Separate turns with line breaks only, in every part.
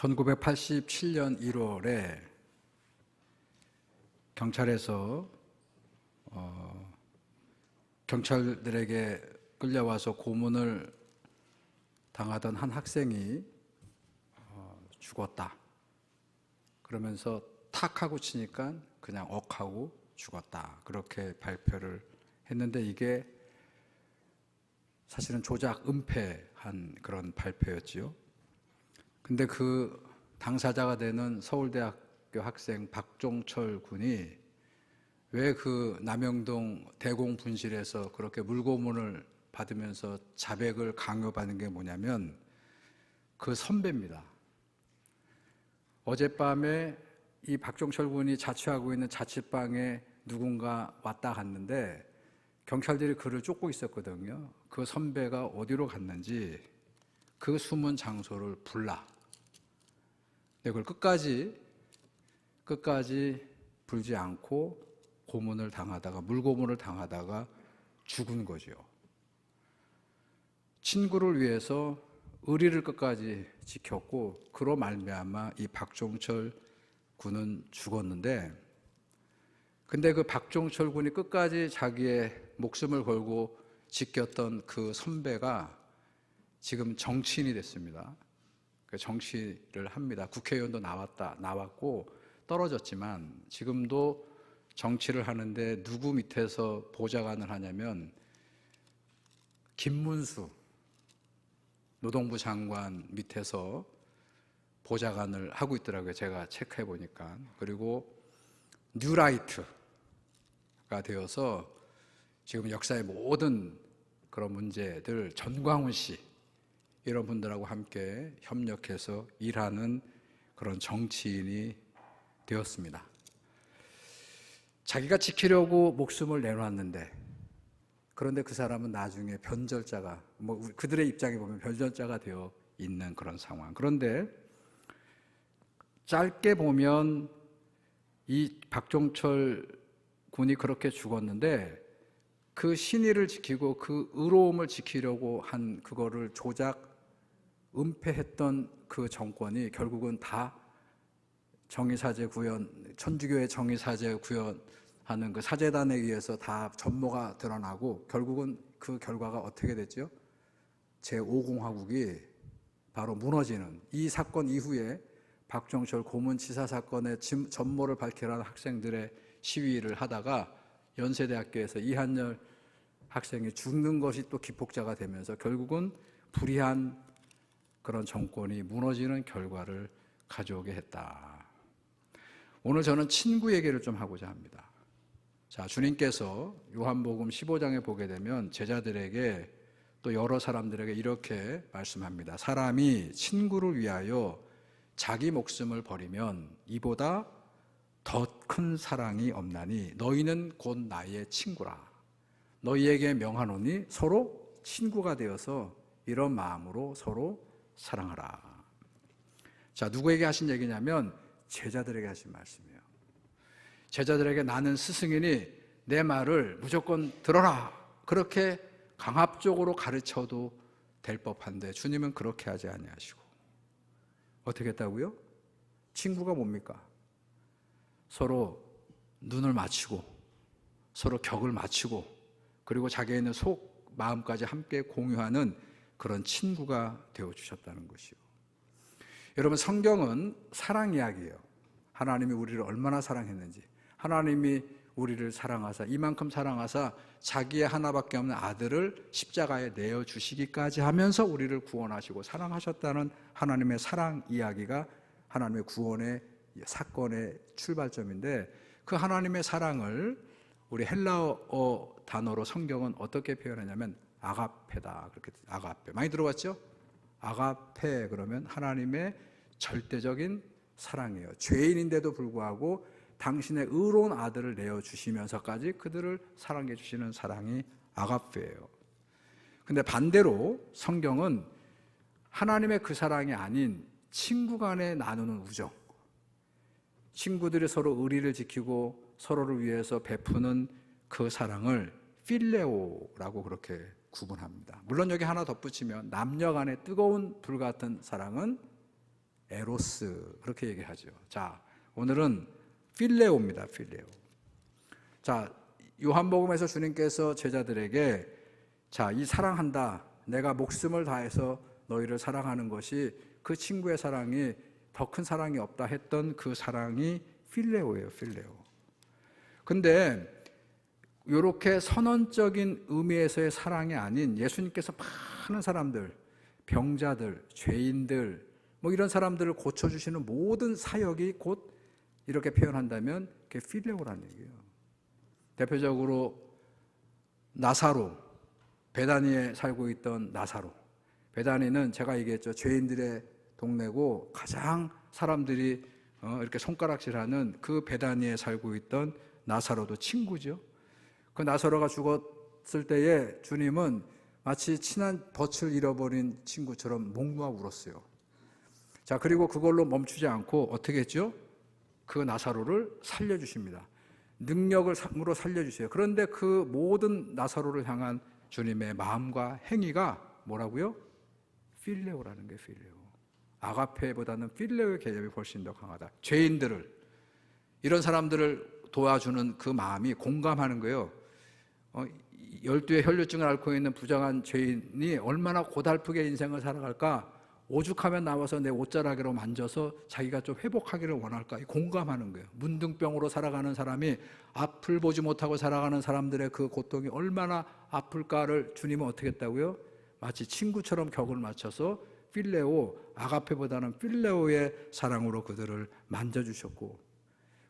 1987년 1월에 경찰에서 경찰들에게 끌려와서 고문을 당하던 한 학생이 죽었다. 그러면서 탁 하고 치니까 그냥 억하고 죽었다. 그렇게 발표를 했는데 이게 사실은 조작, 은폐한 그런 발표였지요. 근데 그 당사자가 되는 서울대학교 학생 박종철 군이 왜 그 남영동 대공분실에서 그렇게 물고문을 받으면서 자백을 강요받는 게 뭐냐면 그 선배입니다. 어젯밤에 이 박종철 군이 자취하고 있는 자취방에 누군가 왔다 갔는데 경찰들이 그를 쫓고 있었거든요. 그 선배가 어디로 갔는지 그 숨은 장소를 불라. 그걸 끝까지 불지 않고 고문을 당하다가 물고문을 당하다가 죽은 거죠. 친구를 위해서 의리를 끝까지 지켰고 그로 말미암아 이 박종철 군은 죽었는데, 근데 그 박종철 군이 끝까지 자기의 목숨을 걸고 지켰던 그 선배가 지금 정치인이 됐습니다. 정치를 합니다. 국회의원도 나왔고 떨어졌지만 지금도 정치를 하는데 누구 밑에서 보좌관을 하냐면 김문수 노동부 장관 밑에서 보좌관을 하고 있더라고요. 제가 체크해 보니까. 그리고 뉴라이트가 되어서 지금 역사의 모든 그런 문제들 전광훈 씨 이런 분들하고 함께 협력해서 일하는 그런 정치인이 되었습니다. 자기가 지키려고 목숨을 내놨는데, 그런데 그 사람은 나중에 변절자가, 그들의 입장에 보면 변절자가 되어 있는 그런 상황. 그런데 짧게 보면 이 박종철 군이 그렇게 죽었는데 그 신의를 지키고 그 의로움을 지키려고 한 그거를 조작, 은폐했던 그 정권이 결국은 다 정의사제 구현, 천주교의 정의사제 구현하는 그 사제단에 의해서 다 전모가 드러나고 결국은 그 결과가 어떻게 됐죠? 제5공화국이 바로 무너지는, 이 사건 이후에 박종철 고문치사 사건의 전모를 밝히라는 학생들의 시위를 하다가 연세대학교에서 이한열 학생이 죽는 것이 또 기폭제가 되면서 결국은 불의한 그런 정권이 무너지는 결과를 가져오게 했다. 오늘 저는 친구 얘기를 좀 하고자 합니다. 자, 주님께서 요한복음 15장에 보게 되면 제자들에게 또 여러 사람들에게 이렇게 말씀합니다. 사람이 친구를 위하여 자기 목숨을 버리면 이보다 더 큰 사랑이 없나니 너희는 곧 나의 친구라. 너희에게 명하노니 서로 친구가 되어서 이런 마음으로 서로 사랑하라. 자, 누구에게 하신 얘기냐면 제자들에게 하신 말씀이에요. 제자들에게 나는 스승이니 내 말을 무조건 들어라. 그렇게 강압적으로 가르쳐도 될 법한데 주님은 그렇게 하지 아니하시고 어떻게 했다고요? 친구가 뭡니까? 서로 눈을 맞추고 서로 격을 맞추고 그리고 자기의 있는 속 마음까지 함께 공유하는 그런 친구가 되어주셨다는 것이요. 여러분, 성경은 사랑 이야기예요. 하나님이 우리를 얼마나 사랑했는지, 하나님이 우리를 사랑하사 이만큼 사랑하사 자기의 하나밖에 없는 아들을 십자가에 내어주시기까지 하면서 우리를 구원하시고 사랑하셨다는 하나님의 사랑 이야기가 하나님의 구원의 사건의 출발점인데, 그 하나님의 사랑을 우리 헬라어 단어로 성경은 어떻게 표현하냐면 아가페다. 그렇게 아가페 많이 들어봤죠? 아가페 그러면 하나님의 절대적인 사랑이에요. 죄인인데도 불구하고 당신의 의로운 아들을 내어주시면서까지 그들을 사랑해 주시는 사랑이 아가페예요. 근데 반대로 성경은 하나님의 그 사랑이 아닌 친구 간에 나누는 우정, 친구들이 서로 의리를 지키고 서로를 위해서 베푸는 그 사랑을 필레오라고 그렇게 구분합니다. 물론 여기 하나 덧붙이면 남녀 간의 뜨거운 불같은 사랑은 에로스 그렇게 얘기하죠. 자, 오늘은 필레오입니다. 필레오. 자, 요한복음에서 주님께서 제자들에게 자, 이 사랑한다. 내가 목숨을 다해서 너희를 사랑하는 것이 그 친구의 사랑이 더 큰 사랑이 없다 했던 그 사랑이 필레오예요. 필레오. 근데 이렇게 선언적인 의미에서의 사랑이 아닌 예수님께서 많은 사람들, 병자들, 죄인들 뭐 이런 사람들을 고쳐주시는 모든 사역이 곧 이렇게 표현한다면 그게 필레오라는 얘기예요. 대표적으로 나사로, 베다니에 살고 있던 나사로. 베다니는 제가 얘기했죠. 죄인들의 동네고 가장 사람들이 이렇게 손가락질하는 그 베다니에 살고 있던 나사로도 친구죠. 그 나사로가 죽었을 때에 주님은 마치 친한 덫을 잃어버린 친구처럼 몽루하고 울었어요. 자, 그리고 그걸로 멈추지 않고 어떻게 했죠? 그 나사로를 살려주십니다. 능력으로 살려주세요. 그런데 그 모든 나사로를 향한 주님의 마음과 행위가 뭐라고요? 필레오라는 게 필레오. 아가페보다는 필레오의 개념이 훨씬 더 강하다. 죄인들을, 이런 사람들을 도와주는 그 마음이 공감하는 거예요. 12의 혈류증을 앓고 있는 부정한 죄인이 얼마나 고달프게 인생을 살아갈까? 오죽하면 나와서 내 옷자락으로 만져서 자기가 좀 회복하기를 원할까? 공감하는 거예요. 문둥병으로 살아가는 사람이 앞을 보지 못하고 살아가는 사람들의 그 고통이 얼마나 아플까를 주님은 어떻게 했다고요? 마치 친구처럼 격을 맞춰서 필레오, 아가페보다는 필레오의 사랑으로 그들을 만져주셨고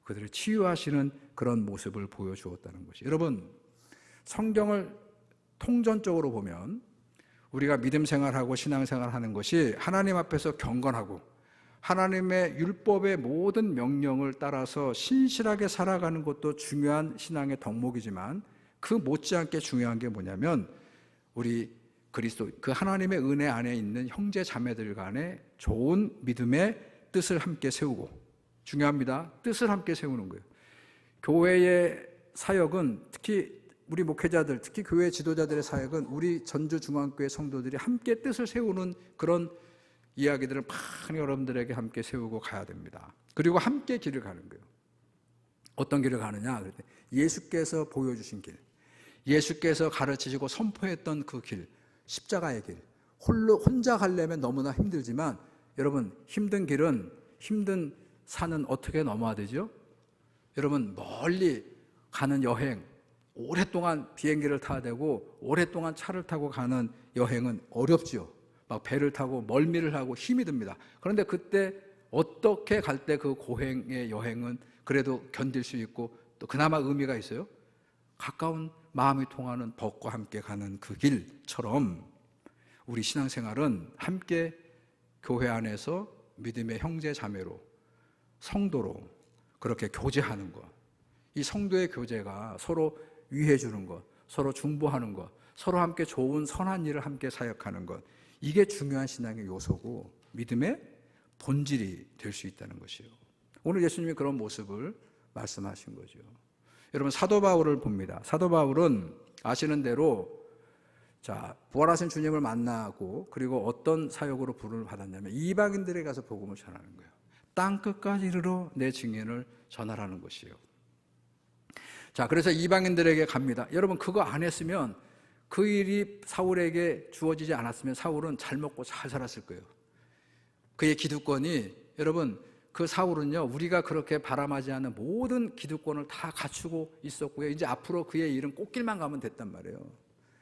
그들을 치유하시는 그런 모습을 보여주었다는 것이. 여러분, 성경을 통전적으로 보면 우리가 믿음 생활하고 신앙 생활하는 것이 하나님 앞에서 경건하고 하나님의 율법의 모든 명령을 따라서 신실하게 살아가는 것도 중요한 신앙의 덕목이지만 그 못지않게 중요한 게 뭐냐면 우리 그리스도 그 하나님의 은혜 안에 있는 형제 자매들 간에 좋은 믿음의 뜻을 함께 세우고, 중요합니다. 뜻을 함께 세우는 거예요. 교회의 사역은, 특히 우리 목회자들, 특히 교회 지도자들의 사역은 우리 전주중앙교회 성도들이 함께 뜻을 세우는 그런 이야기들을 많이 여러분들에게 함께 세우고 가야 됩니다. 그리고 함께 길을 가는 거예요. 어떤 길을 가느냐? 예수께서 보여주신 길, 예수께서 가르치시고 선포했던 그 길, 십자가의 길. 혼자 가려면 너무나 힘들지만 여러분, 힘든 길은, 힘든 산은 어떻게 넘어야 되죠? 여러분, 멀리 가는 여행, 오랫동안 비행기를 타야 되고 오랫동안 차를 타고 가는 여행은 어렵죠. 막 배를 타고 멀미를 하고 힘이 듭니다. 그런데 그때 어떻게 갈 때 그 고행의 여행은 그래도 견딜 수 있고 또 그나마 의미가 있어요? 가까운 마음이 통하는 벗과 함께 가는 그 길처럼 우리 신앙생활은 함께 교회 안에서 믿음의 형제 자매로, 성도로 그렇게 교제하는 것, 이 성도의 교제가 서로 위해 주는 것, 서로 중보하는 것, 서로 함께 좋은 선한 일을 함께 사역하는 것, 이게 중요한 신앙의 요소고 믿음의 본질이 될 수 있다는 것이요. 오늘 예수님이 그런 모습을 말씀하신 거죠. 여러분, 사도 바울을 봅니다. 사도 바울은 아시는 대로 부활하신 주님을 만나고 그리고 어떤 사역으로 부름을 받았냐면 이방인들에 가서 복음을 전하는 거예요. 땅 끝까지 이르러 내 증인을 전하라는 것이에요. 그래서 이방인들에게 갑니다. 여러분, 그거 안 했으면, 그 일이 사울에게 주어지지 않았으면 사울은 잘 먹고 잘 살았을 거예요. 그의 기득권이, 여러분, 그 사울은요, 우리가 그렇게 바람하지 않는 모든 기득권을 다 갖추고 있었고요. 이제 앞으로 그의 일은 꽃길만 가면 됐단 말이에요.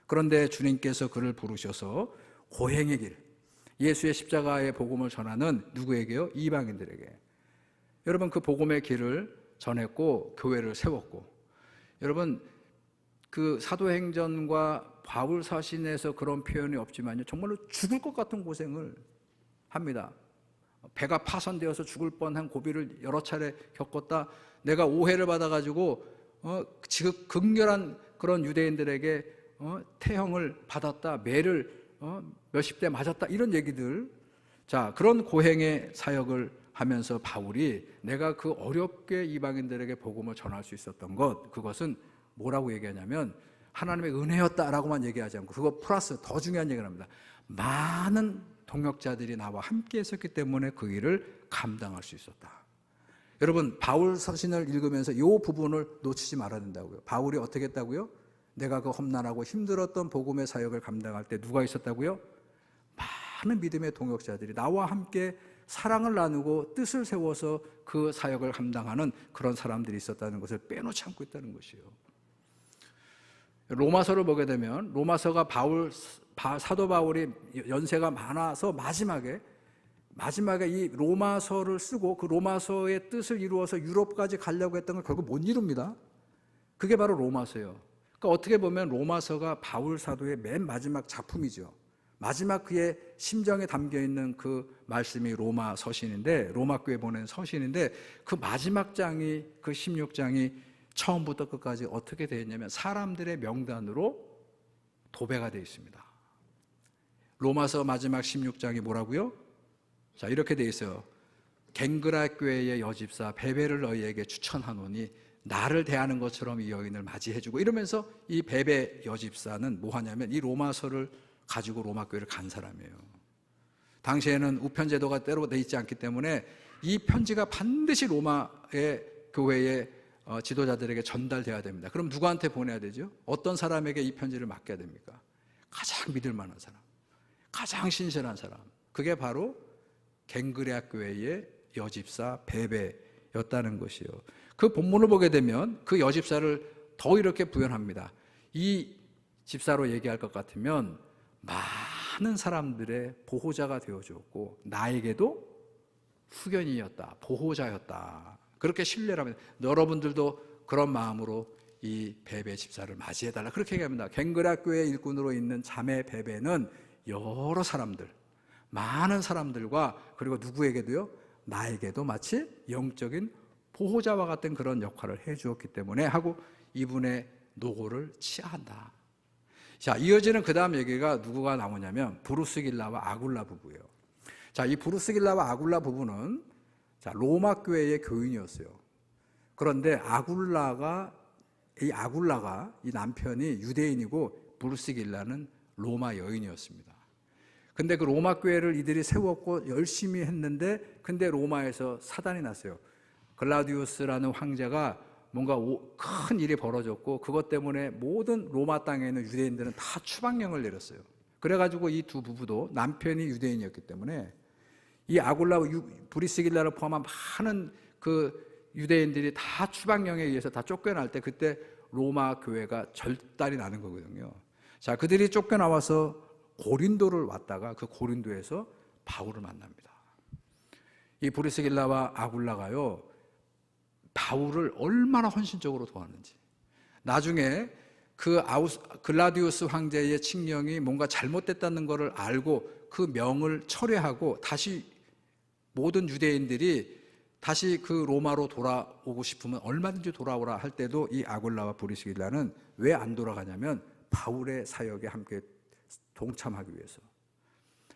그런데 주님께서 그를 부르셔서 고행의 길, 예수의 십자가의 복음을 전하는 누구에게요? 이방인들에게. 여러분, 그 복음의 길을 전했고 교회를 세웠고, 여러분, 그 사도행전과 바울 사신에서 그런 표현이 없지만요, 정말로 죽을 것 같은 고생을 합니다. 배가 파손되어서 죽을 뻔한 고비를 여러 차례 겪었다. 내가 오해를 받아가지고 지금 극렬한 그런 유대인들에게 태형을 받았다. 매를 몇십 대 맞았다. 이런 얘기들. 그런 고행의 사역을 하면서 바울이 내가 그 어렵게 이방인들에게 복음을 전할 수 있었던 것, 그것은 뭐라고 얘기하냐면 하나님의 은혜였다라고만 얘기하지 않고 그거 플러스 더 중요한 얘기를 합니다. 많은 동역자들이 나와 함께 했었기 때문에 그 일을 감당할 수 있었다. 여러분, 바울 서신을 읽으면서 이 부분을 놓치지 말아야 된다고요. 바울이 어떻게 했다고요? 내가 그 험난하고 힘들었던 복음의 사역을 감당할 때 누가 있었다고요? 많은 믿음의 동역자들이 나와 함께 사랑을 나누고 뜻을 세워서 그 사역을 감당하는 그런 사람들이 있었다는 것을 빼놓지 않고 있다는 것이에요. 로마서를 보게 되면 로마서가 사도 바울이 연세가 많아서 마지막에 이 로마서를 쓰고 그 로마서의 뜻을 이루어서 유럽까지 가려고 했던 걸 결국 못 이룹니다. 그게 바로 로마서예요. 그러니까 어떻게 보면 로마서가 바울 사도의 맨 마지막 작품이죠. 마지막 그의 심정에 담겨있는 그 말씀이 로마 서신인데, 로마 교회 보낸 서신인데, 그 마지막 장이, 그 16장이 처음부터 끝까지 어떻게 되어 있냐면 사람들의 명단으로 도배가 되어 있습니다. 로마서 마지막 16장이 뭐라고요? 자, 이렇게 되어 있어요. 갱그라 교회의 여집사 베베를 너희에게 추천하노니 나를 대하는 것처럼 이 여인을 맞이해주고, 이러면서 이 베베 여집사는 뭐 하냐면 이 로마서를 가지고 로마 교회를 간 사람이에요. 당시에는 우편 제도가 때로 돼 있지 않기 때문에 이 편지가 반드시 로마의 교회의 지도자들에게 전달돼야 됩니다. 그럼 누구한테 보내야 되죠? 어떤 사람에게 이 편지를 맡겨야 됩니까? 가장 믿을 만한 사람, 가장 신실한 사람. 그게 바로 갱그레아 교회의 여집사 베베였다는 것이요. 그 본문을 보게 되면 그 여집사를 더 이렇게 부연합니다. 이 집사로 얘기할 것 같으면 많은 사람들의 보호자가 되어주었고 나에게도 후견이었다, 보호자였다, 그렇게 신뢰를 합니다. 여러분들도 그런 마음으로 이 베베 집사를 맞이해달라, 그렇게 얘기합니다. 갱그라 교회 일꾼으로 있는 자매 베베는 여러 사람들, 많은 사람들과, 그리고 누구에게도요, 나에게도 마치 영적인 보호자와 같은 그런 역할을 해주었기 때문에 하고 이분의 노고를 치하한다. 자, 이어지는 그 다음 얘기가 누구가 나오냐면 브루스길라와 아굴라 부부예요. 자, 이 브루스길라와 아굴라 부부는 자, 로마 교회의 교인이었어요. 그런데 아굴라가 이 남편이 유대인이고 브루스길라는 로마 여인이었습니다. 근데 그 로마 교회를 이들이 세웠고 열심히 했는데, 근데 로마에서 사단이 났어요. 글라디우스라는 황제가 뭔가 큰 일이 벌어졌고, 그것 때문에 모든 로마 땅에 있는 유대인들은 다 추방령을 내렸어요. 그래가지고 이 두 부부도 남편이 유대인이었기 때문에 이 아굴라 브리스길라를 포함한 많은 그 유대인들이 다 추방령에 의해서 다 쫓겨날 때, 그때 로마 교회가 절단이 나는 거거든요. 자, 그들이 쫓겨나와서 고린도를 왔다가 그 고린도에서 바울을 만납니다. 이 브리스길라와 아굴라가요, 바울을 얼마나 헌신적으로 도왔는지. 나중에 그 글라디우스 황제의 칙령이 뭔가 잘못됐다는 것을 알고 그 명을 철회하고 다시 모든 유대인들이 다시 그 로마로 돌아오고 싶으면 얼마든지 돌아오라 할 때도 이 아굴라와 브리스길라는 왜 안 돌아가냐면 바울의 사역에 함께 동참하기 위해서.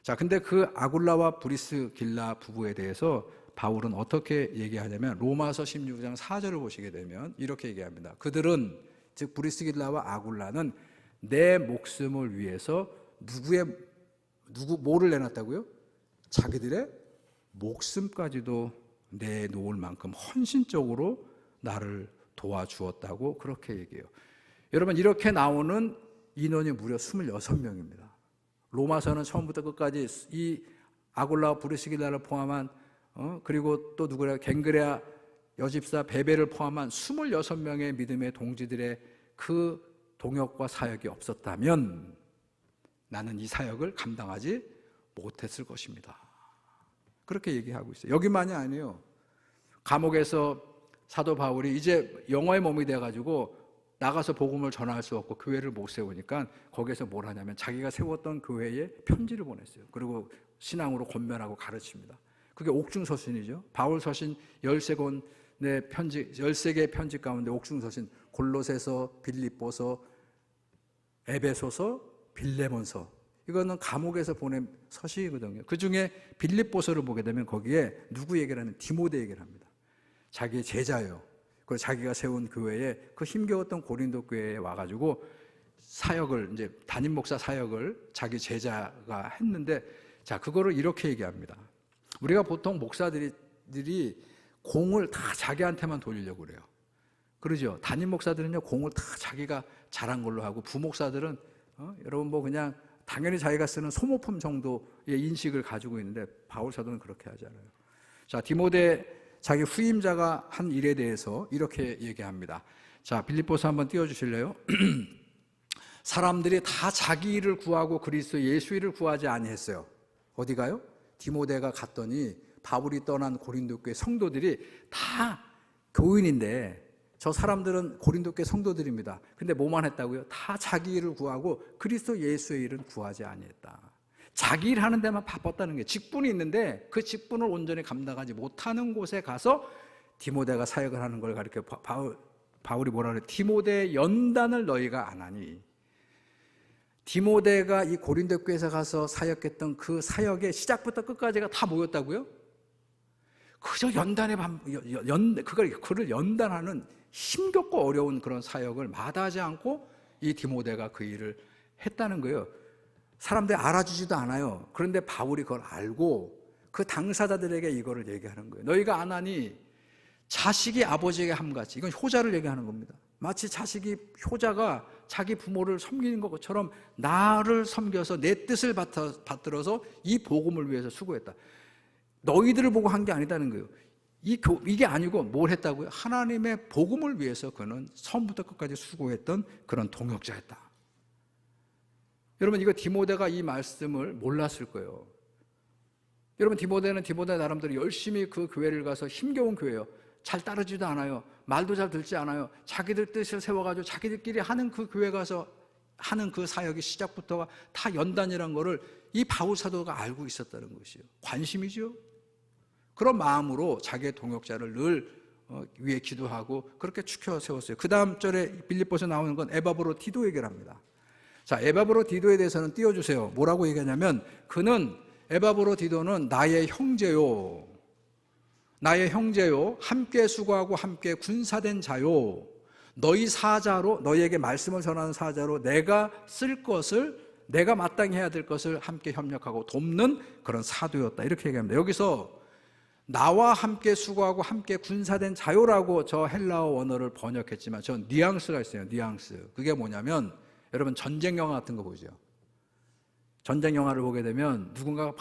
자, 근데 그 아굴라와 브리스길라 부부에 대해서 바울은 어떻게 얘기하냐면 로마서 16장 4절을 보시게 되면 이렇게 얘기합니다. 그들은, 즉 브리스길라와 아굴라는 내 목숨을 위해서 뭐를 내놨다고요? 자기들의 목숨까지도 내놓을 만큼 헌신적으로 나를 도와주었다고 그렇게 얘기해요. 여러분, 이렇게 나오는 인원이 무려 26명입니다. 로마서는 처음부터 끝까지 이 아굴라와 브리스길라를 포함한 그리고 또 누구냐, 갱그레아 여집사 베베를 포함한 26명의 믿음의 동지들의 그 동역과 사역이 없었다면 나는 이 사역을 감당하지 못했을 것입니다. 그렇게 얘기하고 있어요. 여기만이 아니에요. 감옥에서 사도 바울이 이제 영화의 몸이 돼가지고 나가서 복음을 전할 수 없고 교회를 못 세우니까 거기에서 뭘 하냐면 자기가 세웠던 교회에 편지를 보냈어요. 그리고 신앙으로 권면하고 가르칩니다. 그게 옥중서신이죠. 바울 서신 13권의 편지, 13개의 편지 가운데 옥중서신, 골로새서, 빌립보서, 에베소서, 빌레몬서, 이거는 감옥에서 보낸 서신이거든요. 그 중에 빌립보서를 보게 되면 거기에 누구 얘기를 하면 디모데 얘기를 합니다. 자기의 제자예요. 그리고 자기가 세운 교회에 그 힘겨웠던 고린도 교회에 와가지고 사역을, 이제 담임 목사 사역을 자기 제자가 했는데 자, 그거를 이렇게 얘기합니다. 우리가 보통 목사들이 공을 다 자기한테만 돌리려고 그래요. 그러죠. 담임 목사들은요, 공을 다 자기가 잘한 걸로 하고, 부목사들은 여러분 뭐 그냥 당연히 자기가 쓰는 소모품 정도의 인식을 가지고 있는데, 바울 사도는 그렇게 하지 않아요. 자, 디모데 자기 후임자가 한 일에 대해서 이렇게 얘기합니다. 자, 빌립보서 한번 띄워주실래요? 사람들이 다 자기 일을 구하고 그리스도 예수 일을 구하지 아니했어요. 어디 가요? 디모데가 갔더니 바울이 떠난 고린도 교회 성도들이 다 교인인데, 저 사람들은 고린도 교회 성도들입니다. 근데 뭐만 했다고요? 다 자기 일을 구하고 그리스도 예수의 일은 구하지 아니했다. 자기 일 하는 데만 바빴다는 게, 직분이 있는데 그 직분을 온전히 감당하지 못하는 곳에 가서 디모데가 사역을 하는 걸 가르쳐 바울이 뭐라 그래요? 디모데의 연단을 너희가 안 하니. 디모데가 이 고린도 교회에서 가서 사역했던 그 사역의 시작부터 끝까지가 다 모였다고요? 그저 그걸 연단하는 힘겹고 어려운 그런 사역을 마다하지 않고 이 디모데가 그 일을 했다는 거예요. 사람들이 알아주지도 않아요. 그런데 바울이 그걸 알고 그 당사자들에게 이거를 얘기하는 거예요. 너희가 안 하니 자식이 아버지에게 함같이. 이건 효자를 얘기하는 겁니다. 마치 자식이, 효자가 자기 부모를 섬기는 것처럼 나를 섬겨서 내 뜻을 받들어서 이 복음을 위해서 수고했다. 너희들을 보고 한 게 아니다는 거예요. 이게 아니고 뭘 했다고요? 하나님의 복음을 위해서 그는 처음부터 끝까지 수고했던 그런 동역자였다. 여러분, 이거 디모데가 이 말씀을 몰랐을 거예요. 여러분, 디모데 나름대로 열심히 그 교회를 가서 힘겨운 교회예요. 잘 따르지도 않아요. 말도 잘 듣지 않아요. 자기들 뜻을 세워가지고 자기들끼리 하는 그 교회 가서 하는 그 사역의 시작부터가 다 연단이라는 거를 이 바울 사도가 알고 있었다는 것이요. 관심이죠. 그런 마음으로 자기의 동역자를 늘 위에 기도하고 그렇게 축혀 세웠어요. 그 다음 절에 빌립보서 나오는 건 에바브로 디도 얘기를 합니다. 자, 에바브로 디도에 대해서는 띄워주세요. 뭐라고 얘기하냐면, 에바브로 디도는 나의 형제요, 함께 수고하고 함께 군사된 자요, 너희 사자로, 너희에게 말씀을 전하는 사자로 내가 마땅히 해야 될 것을 함께 협력하고 돕는 그런 사도였다. 이렇게 얘기합니다. 여기서 나와 함께 수고하고 함께 군사된 자요라고 저 헬라어 원어를 번역했지만 저 뉘앙스가 있어요. 뉘앙스. 그게 뭐냐면, 여러분 전쟁 영화 같은 거 보죠. 전쟁 영화를 보게 되면 누군가가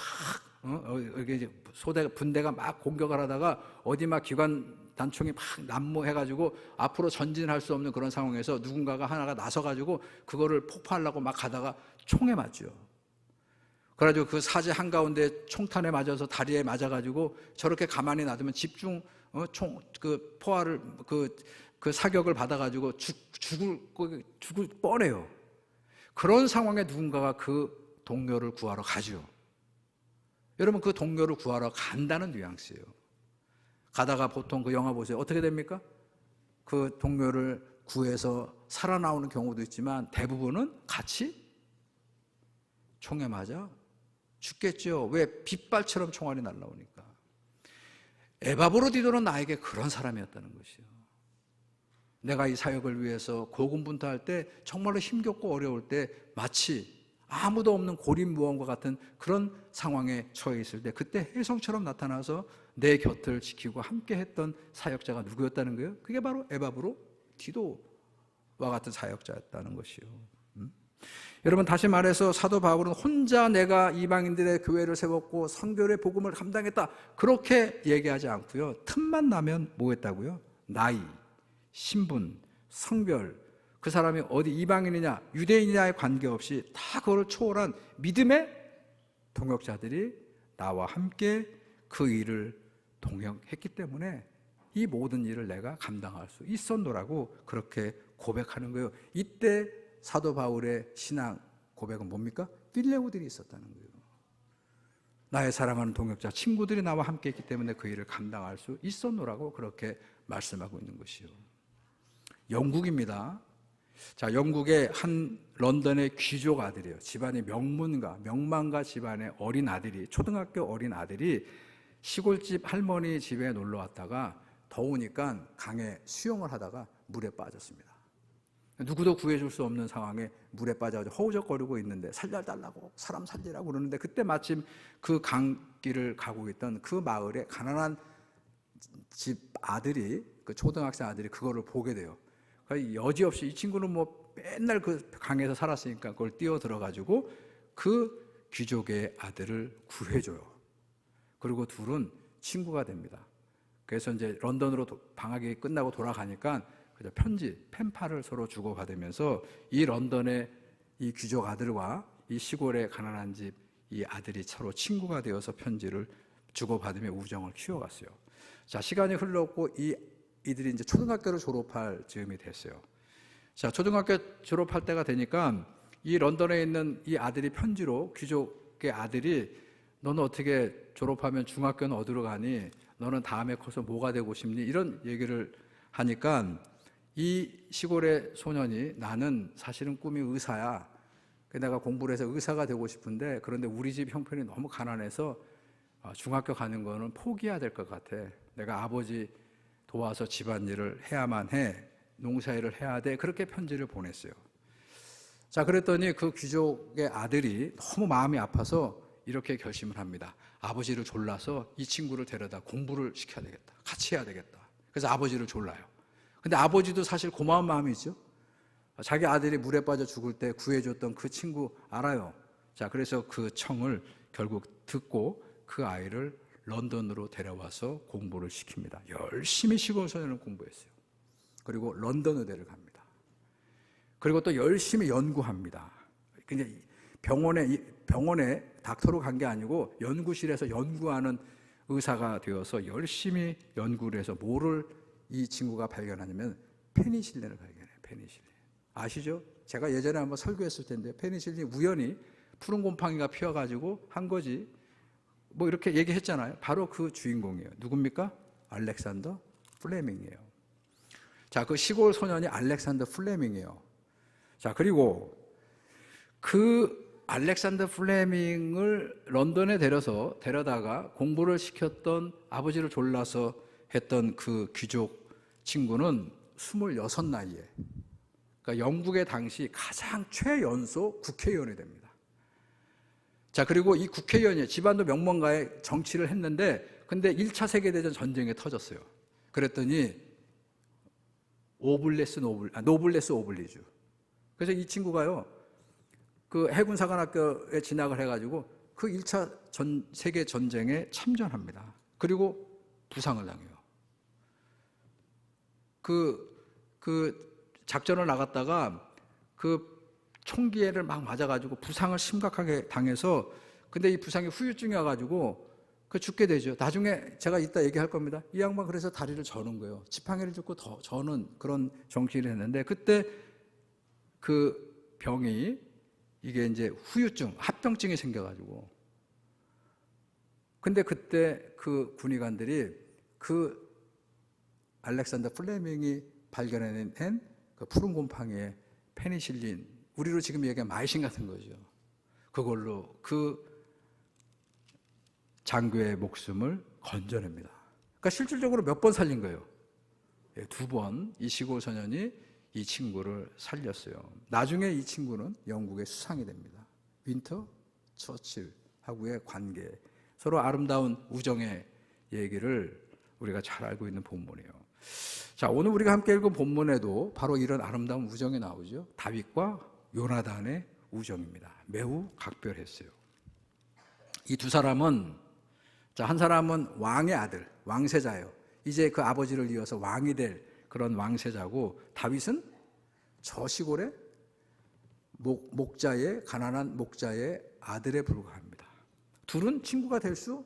분대가 막 공격을 하다가 어디 막 기관 단총이 막 난무해가지고 앞으로 전진할 수 없는 그런 상황에서 누군가가 하나가 나서가지고 그거를 폭파하려고 막 가다가 총에 맞죠. 그래가지고 그 사제 한가운데 총탄에 맞아서 다리에 맞아가지고 저렇게 가만히 놔두면 포화를 그 사격을 받아가지고 죽을 뻔해요. 그런 상황에 누군가가 그 동료를 구하러 가죠. 여러분, 그 동료를 구하러 간다는 뉘앙스예요. 가다가 보통 그 영화 보세요. 어떻게 됩니까? 그 동료를 구해서 살아나오는 경우도 있지만 대부분은 같이 총에 맞아 죽겠죠. 왜? 빗발처럼 총알이 날라오니까. 에바브로 디도는 나에게 그런 사람이었다는 것이요. 내가 이 사역을 위해서 고군분투할 때, 정말로 힘겹고 어려울 때 마치 아무도 없는 고립무원과 같은 그런 상황에 처해 있을 때, 그때 혜성처럼 나타나서 내 곁을 지키고 함께 했던 사역자가 누구였다는 거예요? 그게 바로 에바브로 디도와 같은 사역자였다는 것이요. 여러분, 다시 말해서 사도 바울은 혼자 내가 이방인들의 교회를 세웠고 선교의 복음을 감당했다, 그렇게 얘기하지 않고요. 틈만 나면 뭐 했다고요? 나이, 신분, 성별, 그 사람이 어디 이방인이냐 유대인이냐에 관계없이 다 그걸 초월한 믿음의 동역자들이 나와 함께 그 일을 동역했기 때문에 이 모든 일을 내가 감당할 수 있었노라고 그렇게 고백하는 거예요. 이때 사도 바울의 신앙 고백은 뭡니까? 필레오들이 있었다는 거예요. 나의 사랑하는 동역자, 친구들이 나와 함께 했기 때문에 그 일을 감당할 수 있었노라고 그렇게 말씀하고 있는 것이요. 영국입니다. 자, 영국의 한 런던의 귀족 아들이에요. 집안의 명망가 집안의 어린 아들이, 초등학교 어린 아들이 시골집 할머니 집에 놀러 왔다가 더우니까 강에 수영을 하다가 물에 빠졌습니다. 누구도 구해줄 수 없는 상황에 물에 빠져가지고 허우적거리고 있는데 살려달라고, 사람 살리라고 그러는데, 그때 마침 그 강길을 가고 있던 그 마을에 가난한 집 아들이, 그 초등학생 아들이 그거를 보게 돼요. 그러니까 여지없이, 이 친구는 뭐 맨날 그 강에서 살았으니까 그걸 뛰어 들어가지고 그 귀족의 아들을 구해줘요. 그리고 둘은 친구가 됩니다. 그래서 이제 런던으로 방학이 끝나고 돌아가니까 편지, 펜팔을 서로 주고받으면서 이 런던의 이 귀족 아들과 이 시골의 가난한 집 이 아들이 서로 친구가 되어서 편지를 주고받으며 우정을 키워갔어요. 자, 시간이 흘렀고 이들이 이제 초등학교를 졸업할 즈음이 됐어요. 자, 초등학교 졸업할 때가 되니까 이 런던에 있는 이 아들이 편지로, 귀족의 아들이 너는 어떻게 졸업하면 중학교는 어디로 가니? 너는 다음에 커서 뭐가 되고 싶니? 이런 얘기를 하니까 이 시골의 소년이 나는 사실은 꿈이 의사야. 내가 공부를 해서 의사가 되고 싶은데 그런데 우리 집 형편이 너무 가난해서 중학교 가는 거는 포기해야 될 것 같아. 내가 아버지 도와서 집안일을 해야만 해. 농사일을 해야 돼. 그렇게 편지를 보냈어요. 자, 그랬더니 그 귀족의 아들이 너무 마음이 아파서 이렇게 결심을 합니다. 아버지를 졸라서 이 친구를 데려다 공부를 시켜야 되겠다. 같이 해야 되겠다. 그래서 아버지를 졸라요. 근데 아버지도 사실 고마운 마음이 있죠. 자기 아들이 물에 빠져 죽을 때 구해줬던 그 친구 알아요. 자, 그래서 그 청을 결국 듣고 그 아이를 런던으로 데려와서 공부를 시킵니다. 열심히 시골 소년을 공부했어요. 그리고 런던 의대를 갑니다. 그리고 또 열심히 연구합니다. 그냥 병원에 닥터로 간 게 아니고 연구실에서 연구하는 의사가 되어서 열심히 연구를 해서 뭐를 이 친구가 발견하냐면 페니실린을 발견해요. 페니실린. 아시죠? 제가 예전에 한번 설교했을 텐데 페니실린이 우연히 푸른 곰팡이가 피어가지고 한 거지 뭐 이렇게 얘기했잖아요. 바로 그 주인공이에요. 누굽니까? 알렉산더 플레밍이에요. 자, 그 시골 소년이 알렉산더 플레밍이에요. 자, 그리고 그 알렉산더 플레밍을 런던에 데려다가 공부를 시켰던, 아버지를 졸라서 했던 그 귀족 친구는 26 나이에, 그러니까 영국의 당시 가장 최연소 국회의원이 됩니다. 자, 그리고 이 국회의원이 집안도 명문가의 정치를 했는데 근데 1차 세계대전 전쟁에 터졌어요. 그랬더니 노블레스 오블리주. 그래서 이 친구가요, 그 해군사관학교에 진학을 해가지고 그 1차 세계 전쟁에 참전합니다. 그리고 부상을 당해요. 그 작전을 나갔다가 그 총기에를 막 맞아가지고 부상을 심각하게 당해서, 근데 이 부상이 후유증이 와가지고 그 죽게 되죠. 나중에 제가 이따 얘기할 겁니다. 이 양반 그래서 다리를 저는 거예요. 지팡이를 짚고 더 저는 그런 정치를 했는데, 그때 그 병이 이게 이제 후유증, 합병증이 생겨가지고, 근데 그때 그 군의관들이 그 알렉산더 플레밍이 발견해낸 그 푸른 곰팡이의 페니실린, 우리로 지금 얘기하면 마이신 같은 거죠. 그걸로 그 장교의 목숨을 건져냅니다. 그러니까 실질적으로 몇 번 살린 거예요? 2번 이 시골 소년이 이 친구를 살렸어요. 나중에 이 친구는 영국의 수상이 됩니다. 윈터 처칠하고의 관계, 서로 아름다운 우정의 얘기를 우리가 잘 알고 있는 본문이에요. 자, 오늘 우리가 함께 읽은 본문에도 바로 이런 아름다운 우정이 나오죠. 다윗과 요나단의 우정입니다. 매우 각별했어요. 이 두 사람은, 자, 한 사람은 왕의 아들, 왕세자예요. 이제 그 아버지를 이어서 왕이 될 그런 왕세자고, 다윗은 저 시골의 목자의, 가난한 목자의 아들에 불과합니다. 둘은 친구가 될 수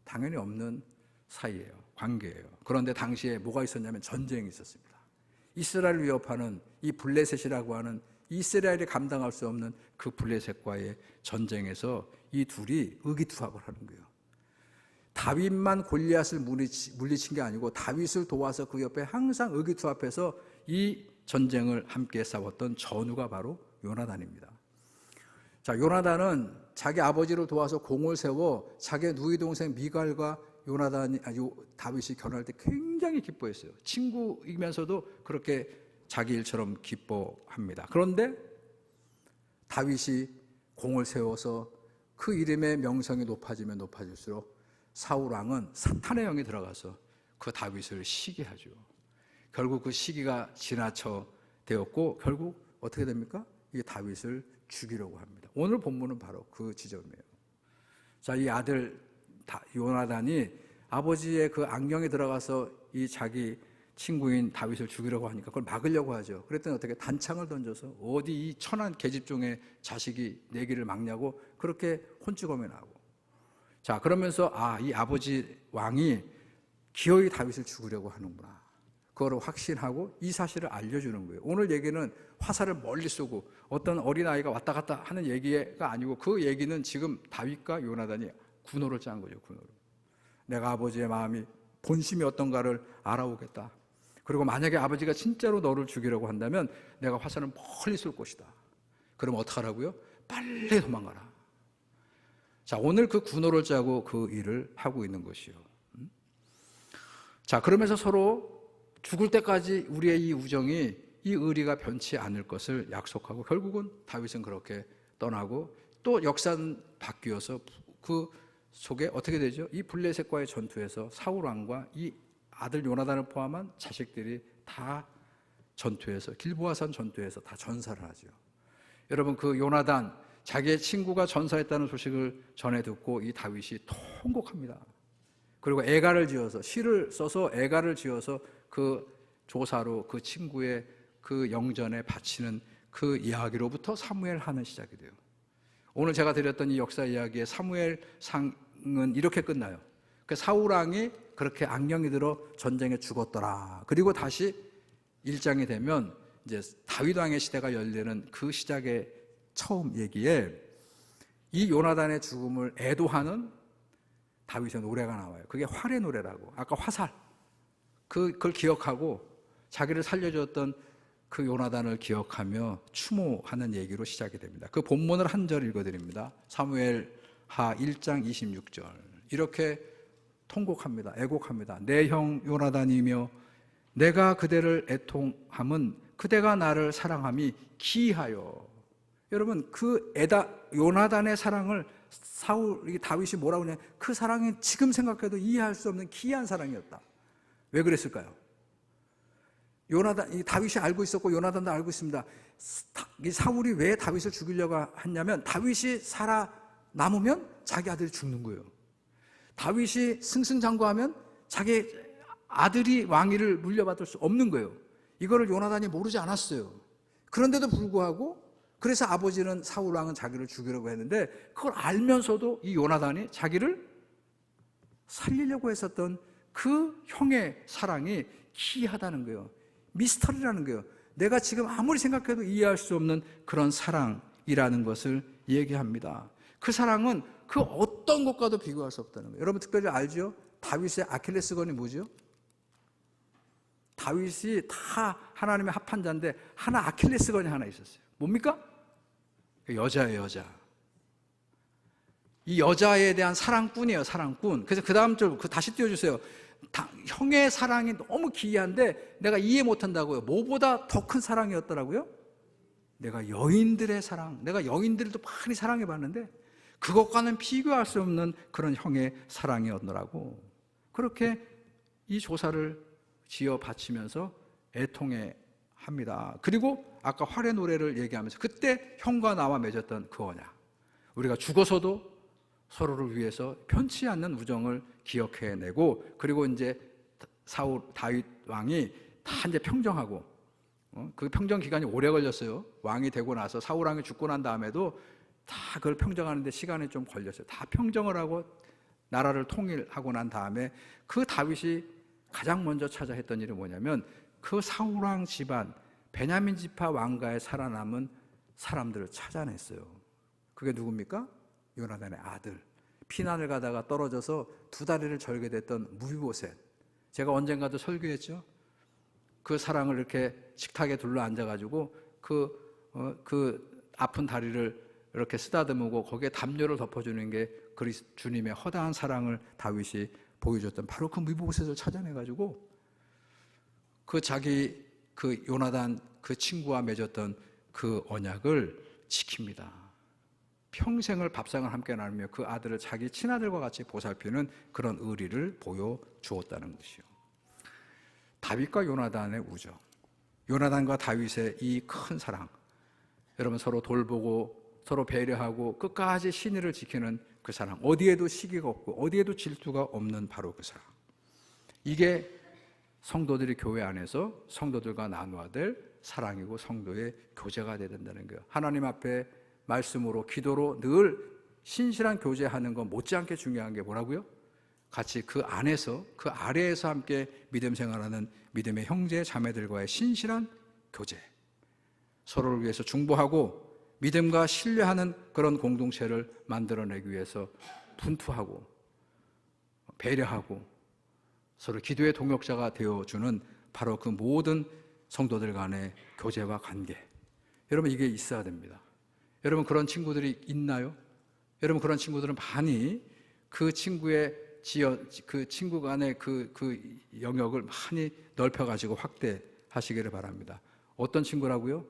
당연히 없는 사이예요. 관계예요. 그런데 당시에 뭐가 있었냐면 전쟁이 있었습니다. 이스라엘을 위협하는 이 블레셋이라고 하는 이스라엘이 감당할 수 없는 그 블레셋과의 전쟁에서 이 둘이 의기투합을 하는 거예요. 다윗만 골리앗을 물리친 게 아니고 다윗을 도와서 그 옆에 항상 의기투합해서 이 전쟁을 함께 싸웠던 전우가 바로 요나단입니다. 자, 요나단은 자기 아버지를 도와서 공을 세워 자기 누이 동생 미갈과 다윗이 결혼할 때 굉장히 기뻐했어요. 친구이면서도 그렇게 자기 일처럼 기뻐합니다. 그런데 다윗이 공을 세워서 그 이름의 명성이 높아지면 높아질수록 사울 왕은 사탄의 영이 들어가서 그 다윗을 시기하죠. 결국 그 시기가 지나쳐 되었고 결국 어떻게 됩니까? 이 다윗을 죽이려고 합니다. 오늘 본문은 바로 그 지점이에요. 자, 이 아들 요나단이 아버지의 그 악령이 들어가서 이 자기 친구인 다윗을 죽이려고 하니까 그걸 막으려고 하죠. 그랬더니 어떻게 단창을 던져서 어디 이 천한 계집종의 자식이 내 길을 막냐고 그렇게 혼쭐거며 나고. 자, 그러면서 이 아버지 왕이 기어이 다윗을 죽이려고 하는구나. 그거를 확신하고 이 사실을 알려주는 거예요. 오늘 얘기는 화살을 멀리 쏘고 어떤 어린아이가 왔다 갔다 하는 얘기가 아니고 그 얘기는 지금 다윗과 요나단이 군호를 짠 거죠. 군호를. 내가 아버지의 마음이 본심이 어떤가를 알아오겠다. 그리고 만약에 아버지가 진짜로 너를 죽이려고 한다면 내가 화살을 멀리 쏠 것이다. 그럼 어떡하라고요? 빨리 도망가라. 자, 오늘 그 군호를 짜고 그 일을 하고 있는 것이요. 자, 그러면서 서로 죽을 때까지 우리의 이 우정이 이 의리가 변치 않을 것을 약속하고 결국은 다윗은 그렇게 떠나고 또 역사는 바뀌어서 그 속에 어떻게 되죠? 이 블레셋과의 전투에서 사울 왕과 이 아들 요나단을 포함한 자식들이 다 전투에서 길보아산 전투에서 다 전사를 하죠. 여러분 그 요나단 자기의 친구가 전사했다는 소식을 전해 듣고 이 다윗이 통곡합니다. 그리고 애가를 지어서 시를 써서 애가를 지어서 그 조사로 그 친구의 그 영전에 바치는 그 이야기로부터 사무엘하는 시작이 돼요. 오늘 제가 드렸던 이 역사 이야기의 사무엘상은 이렇게 끝나요. 그 사울 왕이 그렇게 악령이 들어 전쟁에 죽었더라. 그리고 다시 1장이 되면 이제 다윗 왕의 시대가 열리는 그 시작의 처음 얘기에 이 요나단의 죽음을 애도하는 다윗의 노래가 나와요. 그게 활의 노래라고. 아까 화살. 그걸 기억하고 자기를 살려줬던 그 요나단을 기억하며 추모하는 얘기로 시작이 됩니다. 그 본문을 한 절 읽어드립니다. 사무엘하 1장 26절. 이렇게 통곡합니다. 애곡합니다. 내 형 요나단이며 내가 그대를 애통함은 그대가 나를 사랑함이 기이하여. 여러분 그 요나단의 사랑을 다윗이 뭐라고 하냐, 그 사랑이 지금 생각해도 이해할 수 없는 기이한 사랑이었다. 왜 그랬을까요? 다윗이 알고 있었고 요나단도 알고 있습니다. 이 사울이 왜 다윗을 죽이려고 했냐면 다윗이 살아남으면 자기 아들이 죽는 거예요. 다윗이 승승장구하면 자기 아들이 왕위를 물려받을 수 없는 거예요. 이거를 요나단이 모르지 않았어요. 그런데도 불구하고 그래서 아버지는 사울 왕은 자기를 죽이려고 했는데 그걸 알면서도 이 요나단이 자기를 살리려고 했었던 그 형의 사랑이 기이하다는 거예요. 미스터리라는 거예요. 내가 지금 아무리 생각해도 이해할 수 없는 그런 사랑이라는 것을 얘기합니다. 그 사랑은 그 어떤 것과도 비교할 수 없다는 거예요. 여러분 특별히 알죠? 다윗의 아킬레스건이 뭐죠? 다윗이 다 하나님의 합한 자인데 하나 아킬레스건이 하나 있었어요. 뭡니까? 여자예요, 여자. 이 여자에 대한 사랑꾼이에요, 사랑꾼. 그래서 그 다음 절 다시 띄워주세요. 형의 사랑이 너무 기이한데 내가 이해 못한다고요. 뭐보다 더 큰 사랑이었더라고요? 내가 여인들의 사랑, 내가 여인들도 많이 사랑해봤는데 그것과는 비교할 수 없는 그런 형의 사랑이었더라고. 그렇게 이 조사를 지어 바치면서 애통해 합니다. 그리고 아까 활의 노래를 얘기하면서 그때 형과 나와 맺었던 그 언약, 우리가 죽어서도 서로를 위해서 변치 않는 우정을 기억해내고, 그리고 이제 다윗 왕이 다 이제 평정하고, 그 평정 기간이 오래 걸렸어요. 왕이 되고 나서 사울 왕이 죽고 난 다음에도 다 그걸 평정하는데 시간이 좀 걸렸어요. 다 평정을 하고 나라를 통일하고 난 다음에 그 다윗이 가장 먼저 찾아 했던 일이 뭐냐면 그 사울 왕 집안 베냐민 지파 왕가에 살아남은 사람들을 찾아냈어요. 그게 누굽니까? 요나단의 아들. 피난을 가다가 떨어져서 두 다리를 절게 됐던 무비보셋. 제가 언젠가도 설교했죠. 그 사랑을 이렇게 식탁에 둘러 앉아가지고 그 아픈 다리를 이렇게 쓰다듬고 거기에 담요를 덮어주는 게 주님의 허다한 사랑을 다윗이 보여줬던 바로 그 무비보셋을 찾아내가지고 그 자기 그 요나단 그 친구와 맺었던 그 언약을 지킵니다. 평생을 밥상을 함께 나누며 그 아들을 자기 친아들과 같이 보살피는 그런 의리를 보여주었다는 것이요. 다윗과 요나단의 우정, 요나단과 다윗의 이 큰 사랑, 여러분 서로 돌보고 서로 배려하고 끝까지 신의를 지키는 그 사랑, 어디에도 시기가 없고 어디에도 질투가 없는 바로 그 사랑, 이게 성도들이 교회 안에서 성도들과 나누어야 될 사랑이고 성도의 교제가 되어야 된다는 거예요. 하나님 앞에 말씀으로 기도로 늘 신실한 교제하는 건 못지않게 중요한 게 뭐라고요? 같이 그 안에서 그 아래에서 함께 믿음 생활하는 믿음의 형제 자매들과의 신실한 교제, 서로를 위해서 중보하고 믿음과 신뢰하는 그런 공동체를 만들어내기 위해서 분투하고 배려하고 서로 기도의 동역자가 되어주는 바로 그 모든 성도들 간의 교제와 관계, 여러분 이게 있어야 됩니다. 여러분 그런 친구들이 있나요? 여러분 그런 친구들은 많이 그 친구의 그 친구 간의 그 영역을 많이 넓혀가지고 확대하시기를 바랍니다. 어떤 친구라고요?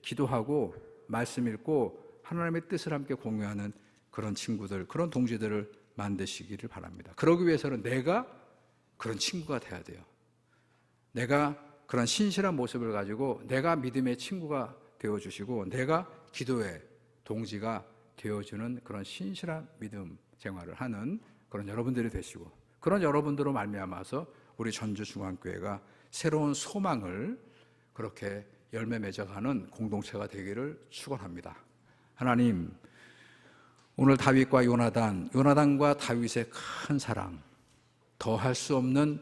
기도하고 말씀 읽고 하나님의 뜻을 함께 공유하는 그런 친구들, 그런 동지들을 만드시기를 바랍니다. 그러기 위해서는 내가 그런 친구가 돼야 돼요. 내가 그런 신실한 모습을 가지고 내가 믿음의 친구가 되어주시고 내가 기도의 동지가 되어주는 그런 신실한 믿음 생활을 하는 그런 여러분들이 되시고, 그런 여러분들로 말미암아서 우리 전주중앙교회가 새로운 소망을 그렇게 열매 맺어가는 공동체가 되기를 축원합니다. 하나님, 오늘 다윗과 요나단과 다윗의 큰 사랑, 더할 수 없는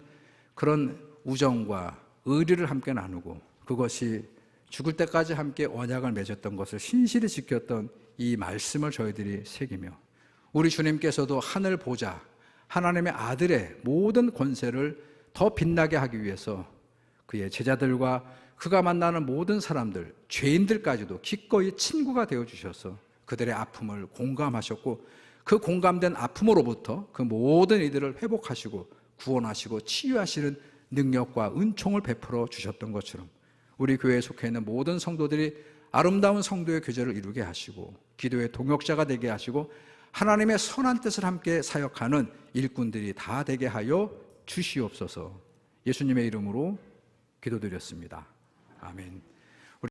그런 우정과 의리를 함께 나누고 그것이 죽을 때까지 함께 언약을 맺었던 것을 신실히 지켰던 이 말씀을 저희들이 새기며, 우리 주님께서도 하늘 보좌 하나님의 아들의 모든 권세를 더 빛나게 하기 위해서 그의 제자들과 그가 만나는 모든 사람들, 죄인들까지도 기꺼이 친구가 되어주셔서 그들의 아픔을 공감하셨고 그 공감된 아픔으로부터 그 모든 이들을 회복하시고 구원하시고 치유하시는 능력과 은총을 베풀어 주셨던 것처럼 우리 교회에 속해 있는 모든 성도들이 아름다운 성도의 교제를 이루게 하시고 기도의 동역자가 되게 하시고 하나님의 선한 뜻을 함께 사역하는 일꾼들이 다 되게 하여 주시옵소서. 예수님의 이름으로 기도드렸습니다. 아멘.